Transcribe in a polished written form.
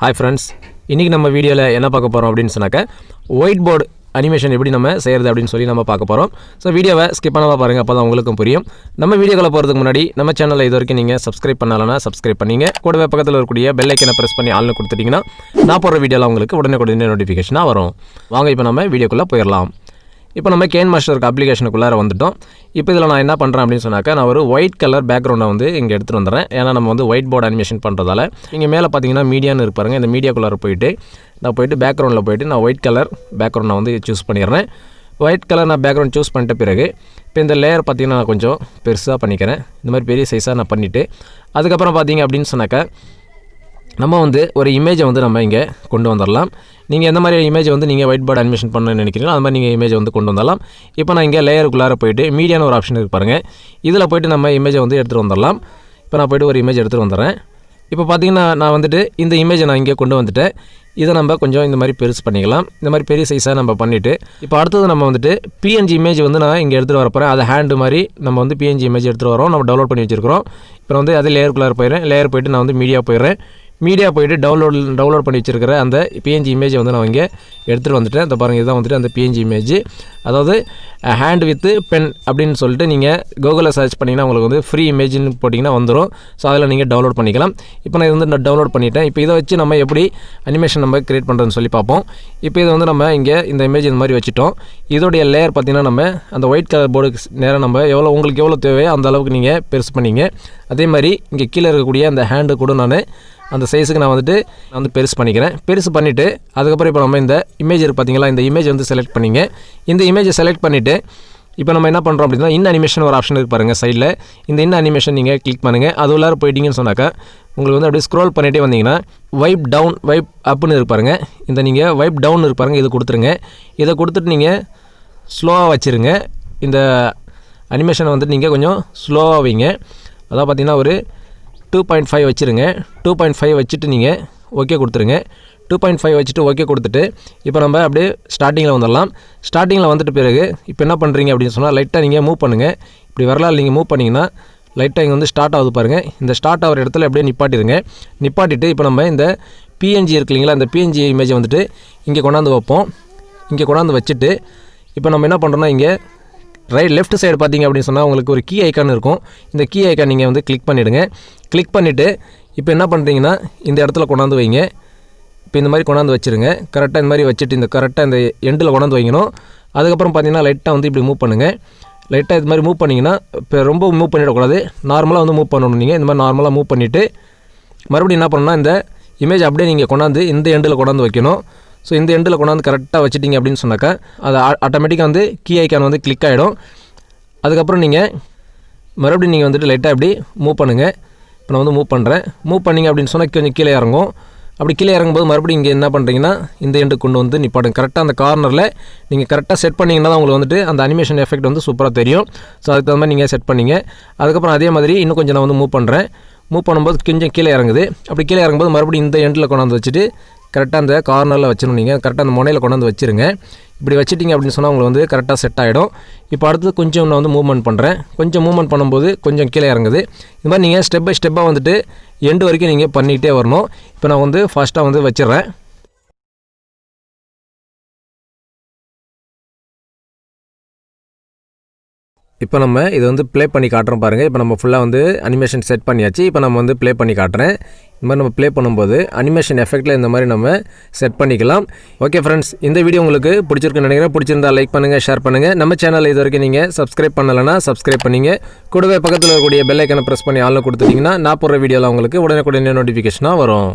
Hi friends, இன்னைக்கு நம்ம வீடியோல என்ன பார்க்க போறோம் அப்படினு சொன்னாக்க ஒயிட் போர்டு அனிமேஷன் எப்படி நம்ம செய்யறது அப்படினு சொல்லி நம்ம பார்க்க போறோம். சோ வீடியோவை ஸ்கிப் பண்ணாம பாருங்க அப்பதான் உங்களுக்கு புரியும். நம்ம வீடியோக்குள்ள போறதுக்கு முன்னாடி நம்ம சேனலை இதுவரைக்கும் நீங்க Subscribe பண்ணலனா Subscribe பண்ணீங்க. கூடவே பக்கத்துல இருக்கக்கூடிய பெல் ஐகானை பிரஸ் பண்ணி ஆல்னு கொடுத்துட்டீங்கன்னா நான் போற வீடியோல உங்களுக்கு உடனே நோட்டிஃபிகேஷனா வரும். வாங்க இப்போ நம்ம வீடியோக்குள்ள போயிரலாம். இப்போ நம்ம Kinmaster அப்ளிகேஷனுக்குள்ளார வந்துட்டோம். இப்போ இதில் நான் என்ன பண்ணுறேன் அப்படின்னு சொன்னாக்கா நான் ஒரு ஒயிட் கலர் பேக்ரவுண்டை வந்து இங்கே எடுத்துகிட்டு வந்துடுறேன். ஏன்னா நம்ம வந்து ஒயிட் போர்டு அனிமேஷன் பண்ணுறதால இங்கே மேலே பார்த்தீங்கன்னா மீடியான்னு இருப்பாருங்க. இந்த மீடியாக்குள்ளார போயிட்டு நான் பேக்ரவுண்டில் போயிட்டு நான் ஒயிட் கலர் பேக்ரவுண்டை வந்து சூஸ் பண்ணிடுறேன். ஒயிட் கலர் நான் பேக்ரவுண்ட் சூஸ் பண்ணிட்ட பிறகு இப்போ இந்த லேயர் பார்த்தீங்கன்னா நான் கொஞ்சம் பெருசாக பண்ணிக்கிறேன். இந்த மாதிரி பெரிய சைஸாக நான் பண்ணிவிட்டு அதுக்கப்புறம் பார்த்தீங்க அப்படின்னு சொன்னாக்கா நம்ம வந்து ஒரு இமேஜை வந்து நம்ம இங்கே கொண்டு வந்துடலாம். நீங்கள் எந்த மாதிரி இமேஜ் வந்து நீங்கள் ஒயிட் போர்டு அனிமேஷன் பண்ணணும்னு நினைக்கிறீங்களோ அது மாதிரி நீங்கள் இமேஜை வந்து கொண்டு வந்துடலாம். இப்போ நான் இங்கே லேயருக்குள்ளார போயிட்டு மீடியான ஒரு ஆப்ஷன் இருக்கு பாருங்கள். இதில் போய்ட்டு நம்ம இமேஜை வந்து எடுத்துகிட்டு வந்துடலாம். இப்போ நான் போய்ட்டு ஒரு இமேஜ் எடுத்துகிட்டு வந்துடுறேன். இப்போ பார்த்தீங்கன்னா நான் வந்துட்டு இந்த இமேஜை நான் இங்கே கொண்டு வந்துட்டேன். இதை நம்ம கொஞ்சம் இந்த மாதிரி பெருசு பண்ணிக்கலாம். இந்த மாதிரி பெரிய சைஸாக நம்ம பண்ணிவிட்டு இப்போ அடுத்தது நம்ம வந்துட்டு PNG இமேஜ் வந்து நான் இங்கே எடுத்துகிட்டு வரப்போகிறேன். அதை ஹேண்டு மாதிரி நம்ம வந்து PNG இமேஜ் எடுத்துகிட்டு வரோம். நம்ம டவுன்லோட் பண்ணி வச்சுருக்கிறோம். இப்போ வந்து அது லேயருக்குள்ளார போயிடுறேன். லேயர் போய்ட்டு நான் வந்து மீடியா போயிடுறேன். மீடியா போய்ட்டு டவுன்லோட் பண்ணி வச்சுருக்கிற அந்த PNG இமேஜை வந்து நான் இங்கே எடுத்துகிட்டு வந்துட்டேன். இந்த பாருங்கள் இதுதான் வந்துட்டு அந்த PNG இமேஜ். அதாவது ஹேண்ட் வித் பென் அப்படின்னு சொல்லிட்டு நீங்கள் கூகுளில் சர்ச் பண்ணிங்கன்னா உங்களுக்கு வந்து ஃப்ரீ இமேஜ்னு போட்டிங்கன்னா வந்துடும். ஸோ அதில் நீங்கள் டவுன்லோட் பண்ணிக்கலாம். இப்போ நான் இது வந்து நான் டவுன்லோட் பண்ணிட்டேன். இப்போ இதை வச்சு நம்ம எப்படி அனிமேஷன் நம்ம கிரியேட் பண்ணுறதுன்னு சொல்லி பார்ப்போம். இப்போ இதை வந்து நம்ம இங்கே இந்த இமேஜ் இந்த மாதிரி வச்சுட்டோம். இதோடைய லேயர் பார்த்திங்கன்னா நம்ம அந்த ஒயிட் கலர் போர்டுக்கு நேரம் நம்ம உங்களுக்கு எவ்வளோ தேவையோ அந்த அளவுக்கு நீங்கள் பெருசு பண்ணிங்க. அதே மாதிரி இங்கே கீழே இருக்கக்கூடிய அந்த ஹேண்டு கூட நான் அந்த சைஸுக்கு நான் வந்து பெருசு பண்ணிக்கிறேன். பெருசு பண்ணிவிட்டு அதுக்கப்புறம் இப்போ நம்ம இந்த இமேஜ் இருக்குது பார்த்தீங்களா, இந்த இமேஜ் வந்து செலக்ட் பண்ணிங்க. இந்த இமேஜை செலக்ட் பண்ணிவிட்டு இப்போ நம்ம என்ன பண்ணுறோம் அப்படின்னா இன் அனிமேஷன் ஒரு ஆப்ஷன் இருக்குது பாருங்கள் சைடில். இந்த இன் அனிமேஷன் நீங்கள் கிளிக் பண்ணுங்கள். அது உள்ளார போயிட்டீங்கன்னு சொன்னாக்கா உங்களுக்கு வந்து அப்படியே ஸ்க்ரோல் பண்ணிகிட்டே வந்தீங்கன்னா வைப் டவுன் வைப் அப்புன்னு இருப்பாருங்க. இந்த நீங்கள் வைப் டவுன் இருப்பாருங்க, இது கொடுத்துருங்க. இதை கொடுத்துட்டு நீங்கள் ஸ்லோவாக வச்சுருங்க. இந்த அனிமேஷனை வந்துட்டு நீங்கள் கொஞ்சம் ஸ்லோவாக வைங்க. அதான் பார்த்தீங்கன்னா ஒரு 2.5 வச்சுருங்க. 2.5 வச்சுட்டு நீங்கள் ஓகே கொடுத்துருங்க. 2.5 வச்சுட்டு ஓகே கொடுத்துட்டு இப்போ நம்ம அப்படியே ஸ்டார்டிங்கில் வந்துடலாம். ஸ்டார்டிங்கில் வந்துட்டு பிறகு இப்போ என்ன பண்ணுறீங்க அப்படின்னு சொன்னால் லைட்டாக நீங்கள் மூவ் பண்ணுங்கள். இப்படி வரலாறு நீங்கள் மூவ் பண்ணிங்கன்னா லைட்டாக இங்கே வந்து ஸ்டார்ட் ஆகுது பாருங்கள். இந்த ஸ்டார்ட் ஆகிற இடத்துல அப்படியே நிப்பாட்டிடுங்க. நிப்பாட்டிட்டு இப்போ நம்ம இந்த PNG இருக்கு இல்லைங்களா, அந்த PNG இமேஜை வந்துட்டு இங்கே கொண்டாந்து வைப்போம். இங்கே கொண்டாந்து வச்சுட்டு இப்போ நம்ம என்ன பண்ணுறோன்னா இங்கே லெஃப்ட் சைடு பார்த்தீங்க அப்படின்னு சொன்னால் உங்களுக்கு ஒரு கீ ஐக்கான் இருக்கும். இந்த கீ ஐக்கான் நீங்கள் வந்து கிளிக் பண்ணிவிடுங்க. கிளிக் பண்ணிவிட்டு இப்போ என்ன பண்ணுறீங்கன்னா இந்த இடத்துல கொண்டாந்து வைங்க. இப்போ இந்த மாதிரி கொண்டாந்து வச்சுருங்க. கரெக்டாக இந்த மாதிரி வச்சுட்டு இந்த கரெக்டாக இந்த எண்டில் கொண்டாந்து வைக்கணும். அதுக்கப்புறம் பார்த்தீங்கன்னா லைட்டாக வந்து இப்படி மூவ் பண்ணுங்கள். லைட்டாக இது மாதிரி மூவ் பண்ணிங்கன்னா இப்போ ரொம்ப மூவ் பண்ணிடக்கூடாது. நார்மலாக வந்து மூவ் பண்ணணும். நீங்கள் இந்த மாதிரி நார்மலாக மூவ் பண்ணிவிட்டு மறுபடியும் என்ன பண்ணணும்னா இந்த இமேஜ் அப்படியே நீங்கள் கொண்டாந்து இந்த எண்டில் கொண்டாந்து வைக்கணும். ஸோ இந்த எண்டில் கொண்டாந்து கரெக்டாக வச்சுட்டிங்க அப்படின்னு சொன்னாக்கா அது ஆட்டோமேட்டிக்காக வந்து கீ ஐக்கான் வந்து கிளிக் ஆகிடும். அதுக்கப்புறம் நீங்கள் மறுபடியும் நீங்கள் வந்துட்டு லைட்டாக இப்படி மூவ் பண்ணுங்கள். இப்போ நான் வந்து மூவ் பண்ணுறேன். மூவ் பண்ணிங்க அப்படின்னு சொன்னால் கொஞ்சம் கீழே இறங்கும். அப்படி கீழே இறங்கும்போது மறுபடியும் இங்கே என்ன பண்ணுறீங்கன்னா இந்த எண்டுக்கு கொண்டு வந்து நிப்பாடுங்க. கரெக்டாக அந்த கார்னரில் நீங்கள் கரெக்டாக செட் பண்ணிங்கன்னா தான் உங்களுக்கு வந்துட்டு அந்த அனிமேஷன் எஃபெக்ட் வந்து சூப்பராக தெரியும். ஸோ அதுக்கு தகுந்த மாதிரி நீங்கள் செட் பண்ணிங்க. அதுக்கப்புறம் அதே மாதிரி இன்னும் கொஞ்சம் நான் வந்து மூவ் பண்ணுறேன். மூவ் பண்ணும்போது கொஞ்சம் கீழே இறங்குது. அப்படி கீழே இறங்கும்போது மறுபடியும் இந்த எண்டில் கொண்டாந்து வச்சுட்டு கரெக்டாக அந்த கார்னரில் வச்சிடணும். நீங்கள் கரெக்டாக அந்த முனையில் கொண்டாந்து வச்சுருங்க. இப்படி வச்சுட்டிங்க அப்படின்னு சொன்னால் உங்களுக்கு வந்து கரெக்டாக செட் ஆகிடும். இப்போ அடுத்து கொஞ்சம் நான் வந்து மூவ்மெண்ட் பண்ணுறேன். கொஞ்சம் மூவ்மெண்ட் பண்ணும்போது கொஞ்சம் கீழே இறங்குது. இது மாதிரி நீங்கள் ஸ்டெப் பை ஸ்டெப்பாக வந்துட்டு எண்டு வரைக்கும் நீங்கள் பண்ணிக்கிட்டே வரணும். இப்போ நான் வந்து ஃபஸ்ட்டாக வந்து வச்சிடுறேன். இப்போ நம்ம இது வந்து ப்ளே பண்ணி காட்டுறோம் பாருங்கள். இப்போ நம்ம ஃபுல்லாக வந்து அனிமேஷன் செட் பண்ணியாச்சு. இப்போ நம்ம வந்து ப்ளே பண்ணி காட்டுறேன். இந்த மாதிரி நம்ம ப்ளே பண்ணும்போது அனிமேஷன் எஃபெக்ட்டில் இந்த மாதிரி நம்ம செட் பண்ணிக்கலாம். ஓகே ஃப்ரெண்ட்ஸ், இந்த வீடியோ உங்களுக்கு பிடிச்சிருக்குன்னு நினைக்கிறேன். பிடிச்சிருந்தா லைக் பண்ணுங்கள், ஷேர் பண்ணுங்கள். நம்ம சேனலில் இது வரைக்கும் நீங்கள் Subscribe பண்ணலைன்னா Subscribe பண்ணிங்க. கூடவே பக்கத்தில் இருக்கக்கூடிய பெல் ஐக்கானை ப்ரெஸ் பண்ணி ஆல்னு கொடுத்துட்டிங்கன்னா நான் போடுற வீடியோவில் உங்களுக்கு உடனே நோட்டிஃபிகேஷனாக வரும்.